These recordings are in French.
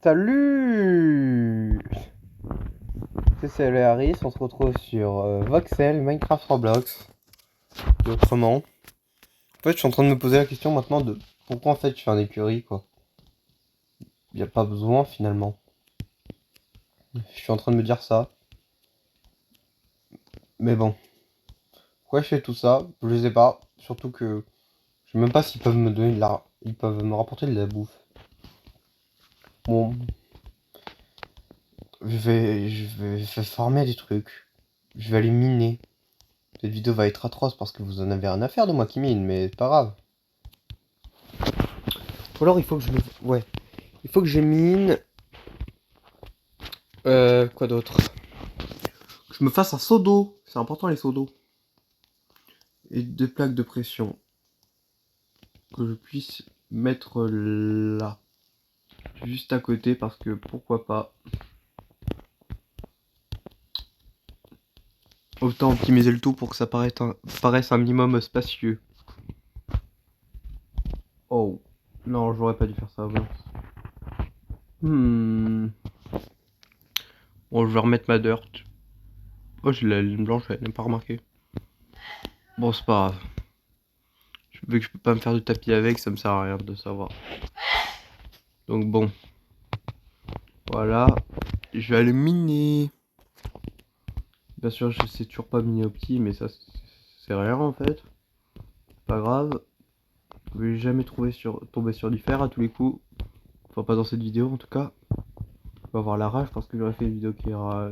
Salut! C'est le Harris, on se retrouve sur Voxel, Minecraft Roblox. Et autrement. En fait, je suis en train de me poser la question maintenant de pourquoi en fait je fais un écurie quoi. Y a pas besoin finalement. Je suis en train de me dire ça. Mais bon. Pourquoi je fais tout ça? Je sais pas. Surtout que je sais même pas s'ils peuvent me donner de la. Ils peuvent me rapporter de la bouffe. Bon. Je vais farmer des trucs. Je vais aller miner. Cette vidéo va être atroce parce que vous en avez rien à faire de moi qui mine, mais c'est pas grave. Ou alors il faut que je me... Ouais. Il faut que je mine... Quoi d'autre? Que je me fasse un seau d'eau. C'est important les seaux d'eau. Et des plaques de pression. Que je puisse mettre là. Juste à côté parce que pourquoi pas. Autant optimiser le tout pour que ça paraisse un minimum spacieux. Oh. Non, j'aurais pas dû faire ça. Bon, je vais remettre ma dirt. Oh, j'ai la ligne blanche, elle n'a pas remarqué. Bon, c'est pas grave. Vu que je peux pas me faire de tapis avec, ça me sert à rien de savoir. Donc bon. Voilà. Je vais aller miner. Bien sûr, je sais toujours pas miner au petit, mais ça, c'est rien en fait. Pas grave. Je vais jamais tomber sur du fer à tous les coups. Enfin, pas dans cette vidéo en tout cas. Je vais avoir la rage parce que j'aurais fait une vidéo qui va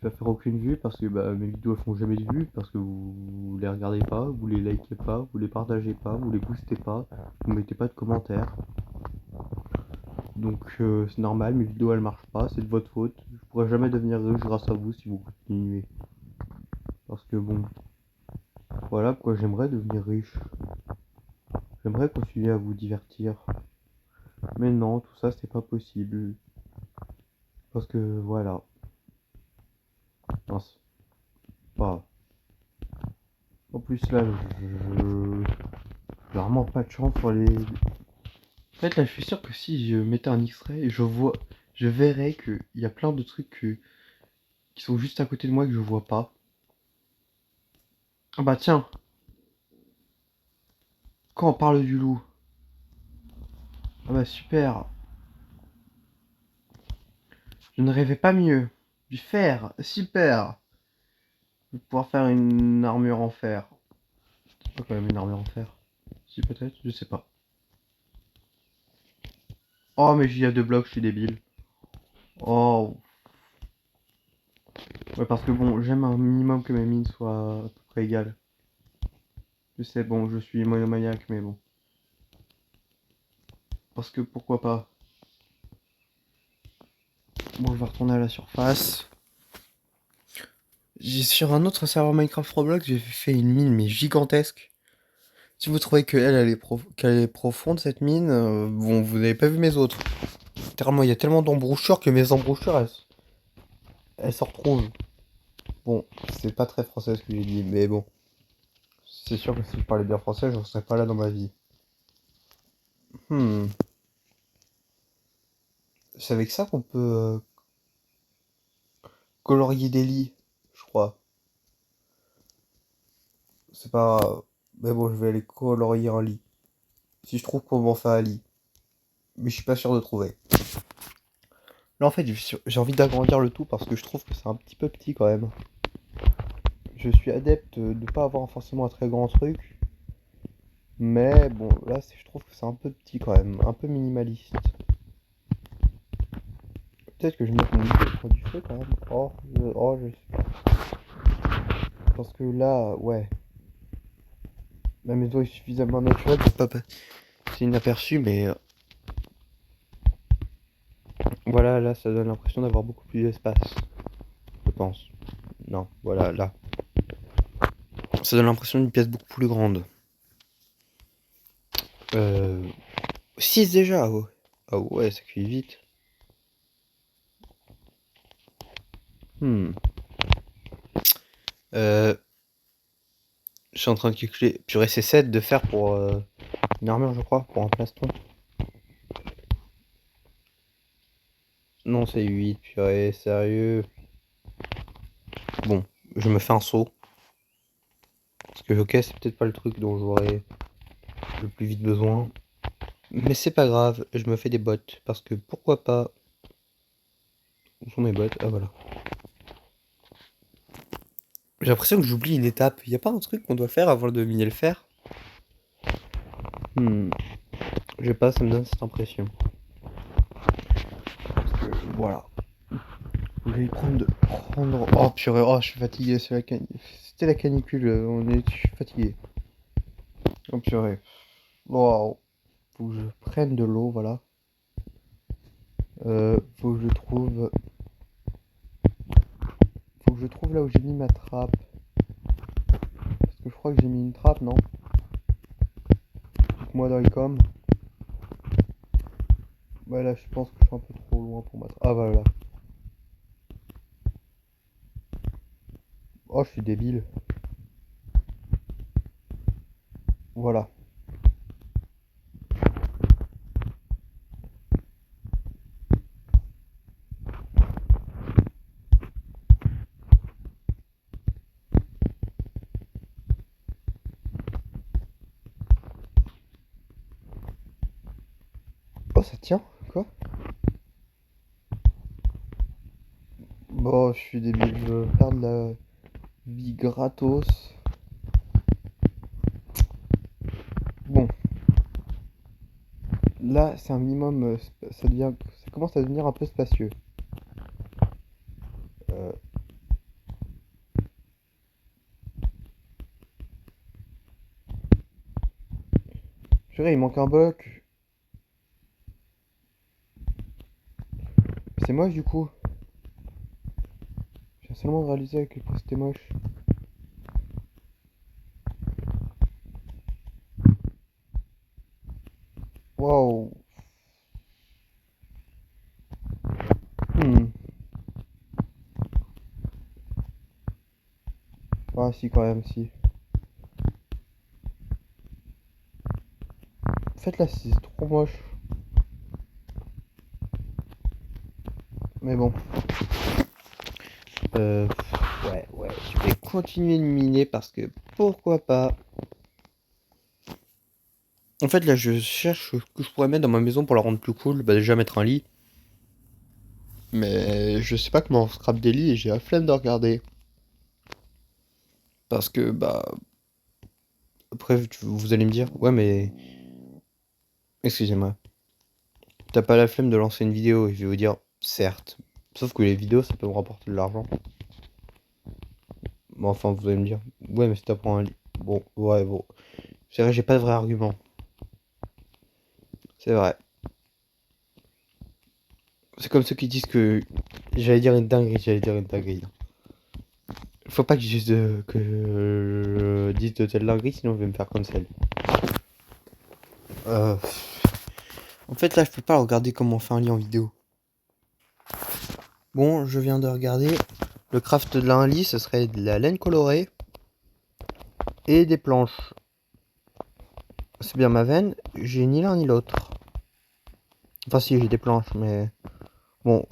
faire aucune vue. Parce que bah, mes vidéos elles font jamais de vues. Parce que vous les regardez pas, vous les likez pas, vous les partagez pas, vous les boostez pas, vous mettez pas de commentaires. Donc c'est normal, mes vidéos elles marchent pas, c'est de votre faute. Je pourrais jamais devenir riche grâce à vous si vous continuez. Parce que bon, voilà quoi, j'aimerais devenir riche. J'aimerais continuer à vous divertir. Mais non, tout ça c'est pas possible. Parce que voilà. Mince. Pas. En plus là, j'ai vraiment pas de chance sur les. En fait là, je suis sûr que si je mettais un X-ray, je verrais qu'il y a plein de trucs qui sont juste à côté de moi que je vois pas. Ah bah tiens, quand on parle du loup. Ah bah super. Je ne rêvais pas mieux. Du fer, super. Je vais pouvoir faire une armure en fer. C'est pas quand même une armure en fer. Si peut-être, je sais pas. Oh mais il y a 2 blocs, je suis débile. Oh. Ouais parce que bon, j'aime un minimum que mes mines soient à peu près égales. Je sais, bon, je suis monomaniaque, mais bon. Parce que pourquoi pas. Bon, je vais retourner à la surface. Sur un autre serveur Minecraft Roblox, j'ai fait une mine mais gigantesque. Si vous trouvez qu'elle est profonde cette mine, bon, vous n'avez pas vu mes autres. Littéralement, il y a tellement d'embouchures que mes embouchures, elles se retrouvent. Bon, c'est pas très français ce que j'ai dit, mais bon. C'est sûr que si je parlais bien français, je ne serais pas là dans ma vie. Hmm. C'est avec ça qu'on peut colorier des lits, je crois. C'est pas... Mais bon, je vais aller colorier un lit. Si je trouve comment faire un lit. Mais je suis pas sûr de trouver. Là, en fait, j'ai envie d'agrandir le tout parce que je trouve que c'est un petit peu petit quand même. Je suis adepte de pas avoir forcément un très grand truc. Mais bon, là, je trouve que c'est un peu petit quand même. Un peu minimaliste. Peut-être que je mets mon micro sur du feu quand même. Je sais pas. Parce que là, ouais. La maison est suffisamment naturelle pour pas passer inaperçu, mais voilà, là, ça donne l'impression d'avoir beaucoup plus d'espace. Je pense. Non, voilà, là. Ça donne l'impression d'une pièce beaucoup plus grande. 6 déjà, ouais. Ah ouais, ça cuit vite. Hmm. Je suis en train de calculer. Purée, c'est 7 de faire pour une armure, je crois, pour un plastron. Non, c'est 8, purée, sérieux. Bon, je me fais un saut. Parce que ok, c'est peut-être pas le truc dont j'aurais le plus vite besoin. Mais c'est pas grave, je me fais des bottes. Parce que pourquoi pas. Où sont mes bottes? Ah voilà. J'ai l'impression que j'oublie une étape. Y a pas un truc qu'on doit faire avant de miner le fer? Je sais pas, ça me donne cette impression. Parce que voilà. Je vais prendre. Oh purée, oh je suis fatigué, c'était la canicule, je suis fatigué. Oh purée. Wow. Faut que je prenne de l'eau, voilà. Faut que je trouve. Faut que je trouve là où j'ai mis ma trappe. Parce que je crois que j'ai mis une trappe, non? Dites-moi dans les coms. Voilà, je pense que je suis un peu trop loin pour ma trappe. Ah voilà. Oh, je suis débile. Voilà. Oh, ça tient? Quoi? Bon, je suis débile, je veux faire de la vie gratos. Bon, là, c'est un minimum, ça commence à devenir un peu spacieux. Euh, Purée, il manque un bloc. C'est moche du coup. J'ai seulement réalisé à quel point c'était moche. Waouh. Hmm. Ah si, quand même, si. En fait, là, c'est trop moche. Mais bon. Euh, ouais, je vais continuer de miner parce que pourquoi pas. En fait, là, je cherche ce que je pourrais mettre dans ma maison pour la rendre plus cool. Bah, déjà mettre un lit. Mais je sais pas comment on scrape des lits et j'ai la flemme de regarder. Parce que, bah. Après, vous allez me dire, ouais, mais. Excusez-moi. T'as pas la flemme de lancer une vidéo? Et je vais vous dire, certes. Sauf que les vidéos, ça peut me rapporter de l'argent. Bon, enfin, vous allez me dire, ouais, mais si t'apprends un lit. Bon, ouais, bon. C'est vrai, j'ai pas de vrai argument. C'est vrai. C'est comme ceux qui disent que. J'allais dire une dinguerie. Faut pas que je dise de telle dinguerie, sinon je vais me faire cancel. Euh... En fait, là, je peux pas regarder comment on fait un lit en vidéo. Bon, je viens de regarder. Le craft d'un lit, ce serait de la laine colorée et des planches. C'est bien ma veine, j'ai ni l'un ni l'autre. Enfin, si, j'ai des planches, mais. Bon,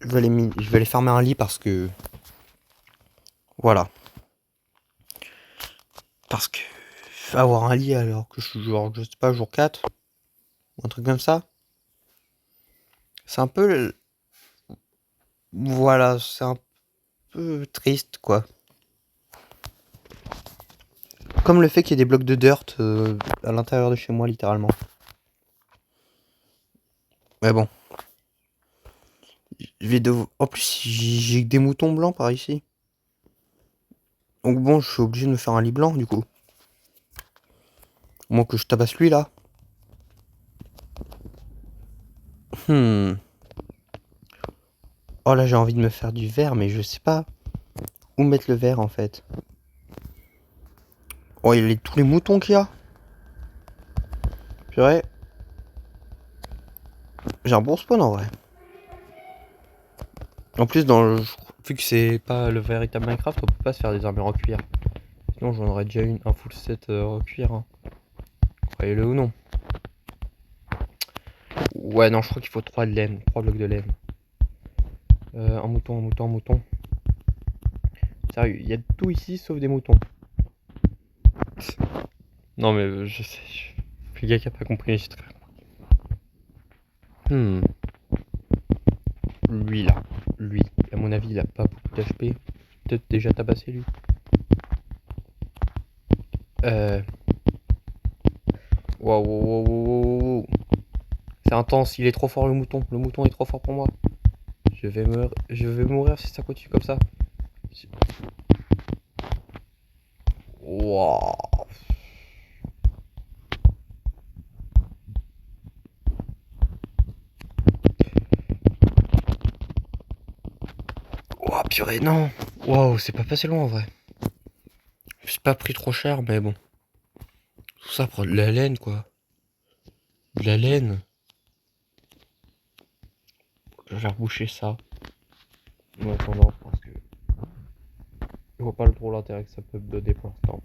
je vais aller farmer un lit parce que. Voilà. Parce que. Avoir un lit alors que je suis genre, je sais pas, jour 4, ou un truc comme ça. C'est un peu. Voilà, c'est un peu triste, quoi. Comme le fait qu'il y ait des blocs de dirt à l'intérieur de chez moi, littéralement. Mais bon. En plus, j'ai que des moutons blancs par ici. Donc bon, je suis obligé de me faire un lit blanc, du coup. Au moins que je tabasse lui, là. Oh là, j'ai envie de me faire du verre, mais je sais pas où mettre le verre, en fait. Oh, il y a tous les moutons qu'il y a. Purée. J'ai un bon spawn, en vrai. En plus, vu que c'est pas le véritable Minecraft, on peut pas se faire des armures en cuir. Sinon, j'en aurais déjà un full set en cuir. Hein. Croyez-le ou non. Ouais, non, je crois qu'il faut 3 de laine, 3 blocs de laine. Un mouton, un mouton, un mouton. Sérieux, il y a tout ici sauf des moutons. Non mais je sais. Le gars qui a pas compris, c'est très bien. Lui là. Lui. À mon avis, il a pas beaucoup d'HP. Peut-être déjà tabassé lui. Waouh, wow, wow, wow, wow. C'est intense, il est trop fort le mouton. Le mouton est trop fort pour moi. Je vais mourir si ça continue comme ça. Waouh. Oh purée, non. Waouh, c'est pas passé loin en vrai. C'est pas pris trop cher, mais bon. Tout ça pour de la laine, quoi. De la laine. Je vais reboucher ça. En attendant, parce que je vois pas trop l'intérêt que ça peut me donner pour l'instant.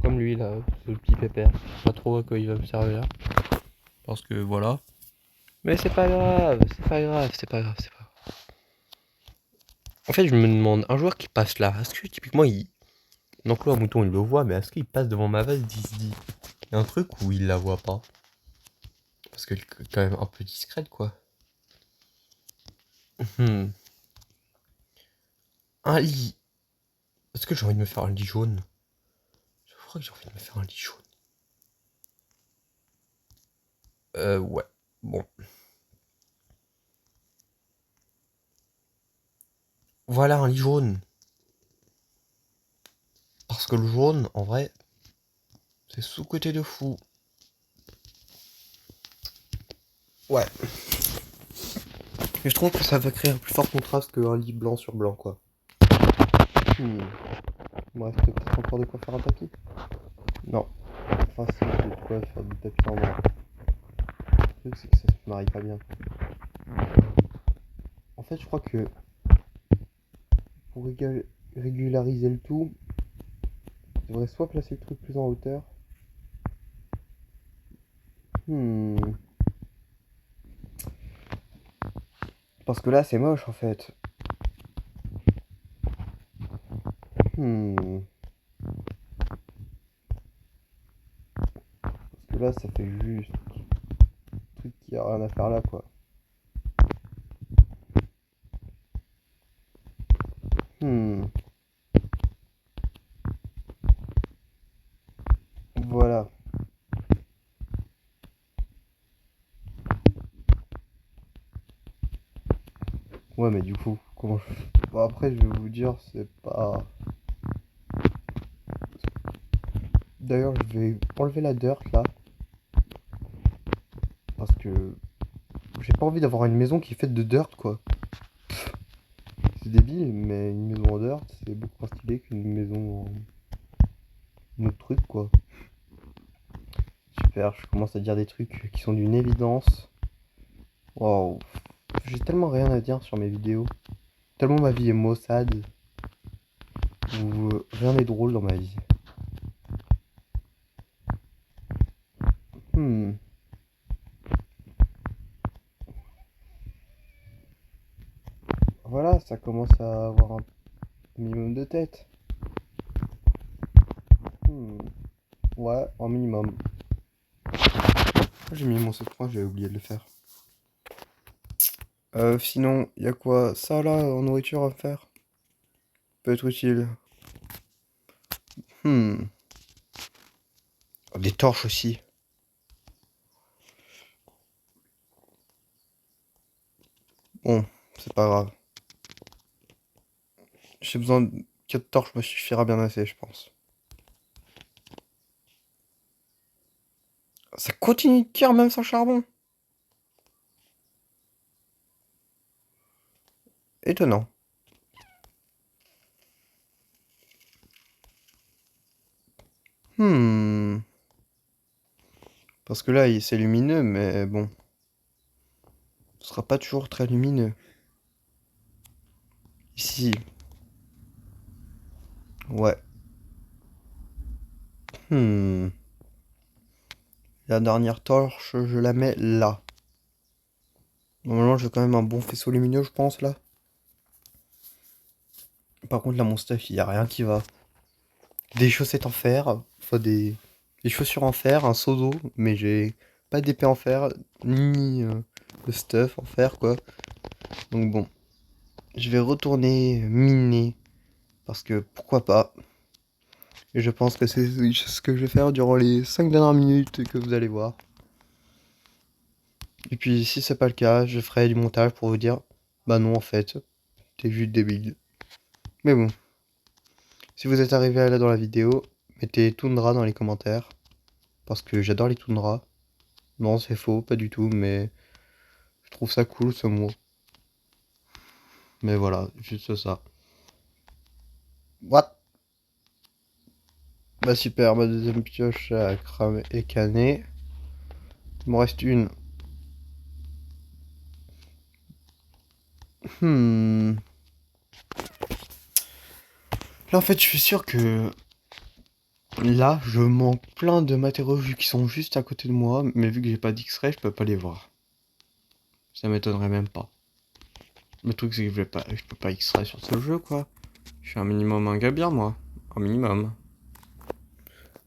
Comme lui là, ce petit pépère. Je sais pas trop à quoi il va me servir. Parce que voilà. Mais c'est pas grave, c'est pas grave, c'est pas grave, c'est pas grave. En fait, je me demande, un joueur qui passe là, est-ce que typiquement il. Donc là, un mouton il le voit, mais est-ce qu'il passe devant ma vase, il se dit. Il y a un truc où il la voit pas. Parce qu'elle est quand même un peu discrète, quoi. Hmm. Un lit. Est-ce que j'ai envie de me faire un lit jaune? Je crois que j'ai envie de me faire un lit jaune. Ouais. Bon. Voilà un lit jaune. Parce que le jaune, en vrai, c'est sous-côté de fou. Ouais. Et je trouve que ça va créer un plus fort contraste qu'un lit blanc sur blanc, quoi. Il me reste peut-être encore de quoi faire un tapis. Non. Enfin, si, j'ai de quoi faire du tapis en blanc. Le truc, c'est que ça se marie pas bien. En fait, je crois que pour régulariser le tout, je devrais soit placer le truc plus en hauteur. Parce que là, c'est moche en fait. Parce que là, ça fait juste un truc qui a rien à faire là, quoi. Voilà. Ouais, mais du coup, comment je... Bon, après, je vais vous dire, c'est pas... D'ailleurs, je vais enlever la dirt, là. Parce que j'ai pas envie d'avoir une maison qui est faite de dirt, quoi. C'est débile, mais une maison en dirt, c'est beaucoup moins stylé qu'une maison en autre truc, quoi. Super, je commence à dire des trucs qui sont d'une évidence. Waouh. J'ai tellement rien à dire sur mes vidéos. Tellement ma vie est maussade. Où rien n'est drôle dans ma vie. Hmm. Voilà, ça commence à avoir un minimum de tête. Hmm. Ouais, un minimum. J'ai mis mon set point, j'ai oublié de le faire. Sinon, y a quoi? Ça là, en nourriture à faire? Peut être utile. Hmm. Des torches aussi. Bon, c'est pas grave. J'ai besoin de 4 torches, me suffira bien assez, je pense. Ça continue de cuire même sans charbon. Étonnant. Hmm. Parce que là, c'est lumineux, mais bon. Ce sera pas toujours très lumineux. Ici. Ouais. Hmm. La dernière torche, je la mets là. Normalement, j'ai quand même un bon faisceau lumineux, je pense, là. Par contre, là, mon stuff, il y a rien qui va. Des chaussettes en fer, enfin des chaussures en fer, un seau d'eau, mais j'ai pas d'épée en fer, ni de stuff en fer, quoi. Donc bon, je vais retourner miner, parce que pourquoi pas. Et je pense que c'est ce que je vais faire durant les 5 dernières minutes que vous allez voir. Et puis si c'est pas le cas, je ferai du montage pour vous dire, bah non en fait, t'es juste débile. Mais bon, si vous êtes arrivé là dans la vidéo, mettez Toundra dans les commentaires, parce que j'adore les Toundra. Non, c'est faux, pas du tout, mais je trouve ça cool ce mot. Mais voilà, juste ça. What? Bah super, ma deuxième pioche a cramé et canné. Il m'en reste une. Hmm. Là en fait, je suis sûr que là, je manque plein de matériaux vu qu'ils sont juste à côté de moi, mais vu que j'ai pas d'X-ray, je peux pas les voir. Ça m'étonnerait même pas. Le truc c'est que je peux pas X-ray sur ce jeu quoi. Je suis un minimum un gars bien moi. Un minimum.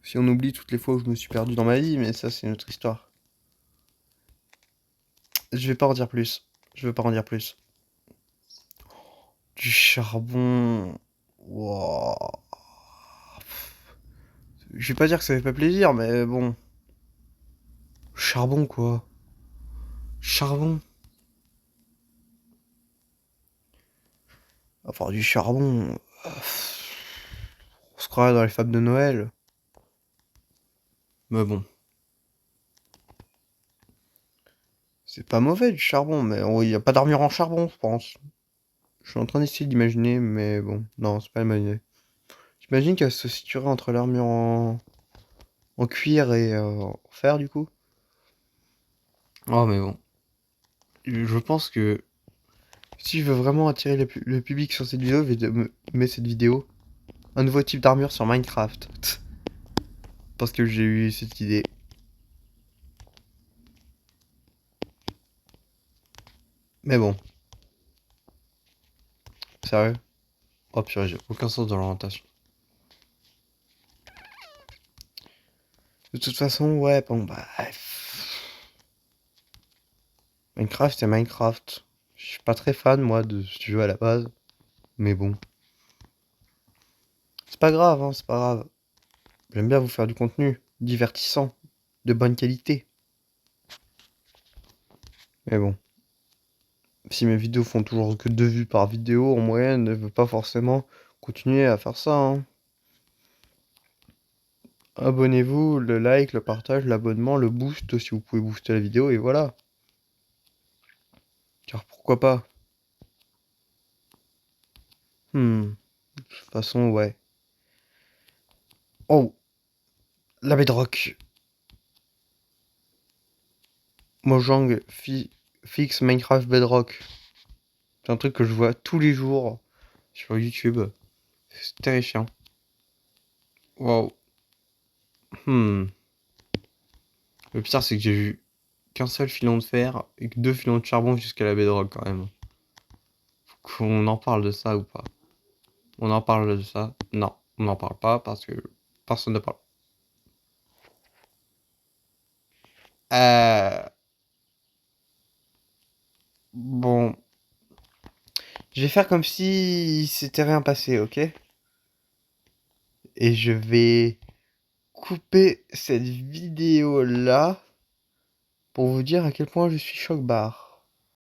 Si on oublie toutes les fois où je me suis perdu dans ma vie, mais ça c'est une autre histoire. Je vais pas en dire plus. Je veux pas en dire plus. Du charbon. Wouah. Je vais pas dire que ça fait pas plaisir, mais bon. Charbon quoi. Charbon. Enfin du charbon. On se croirait dans les fables de Noël. Mais bon. C'est pas mauvais du charbon, mais il y a pas d'armure en charbon, je pense. Je suis en train d'essayer d'imaginer, mais bon. Non, c'est pas la bonne idée. J'imagine qu'elle se situerait entre l'armure en cuir et en fer du coup. Oh mais bon. Je pense que si je veux vraiment attirer le public sur cette vidéo, je vais mettre cette vidéo. Un nouveau type d'armure sur Minecraft. Parce que j'ai eu cette idée. Mais bon. Sérieux? Oh purée, j'ai aucun sens de l'orientation. De toute façon, ouais, bon bah. Minecraft, c'est Minecraft. Je suis pas très fan, moi, de ce jeu à la base. Mais bon. C'est pas grave, hein, c'est pas grave. J'aime bien vous faire du contenu divertissant, de bonne qualité. Mais bon. Si mes vidéos font toujours que 2 vues par vidéo en moyenne, ne veut pas forcément continuer à faire ça, hein. Abonnez-vous, le like, le partage, l'abonnement, le boost si vous pouvez booster la vidéo et voilà. Car pourquoi pas? De toute façon, ouais. Oh, la bedrock. Mojang fixe Minecraft Bedrock. C'est un truc que je vois tous les jours sur YouTube. C'est terrifiant. Wow. Le pire, c'est que j'ai vu qu'un seul filon de fer et que 2 filons de charbon jusqu'à la bedrock quand même. Faut qu'on en parle de ça ou pas? On en parle de ça? Non, on n'en parle pas parce que personne ne parle. Euh... Bon. Je vais faire comme si c'était rien passé, ok? Et je vais couper cette vidéo là pour vous dire à quel point je suis choc-barre.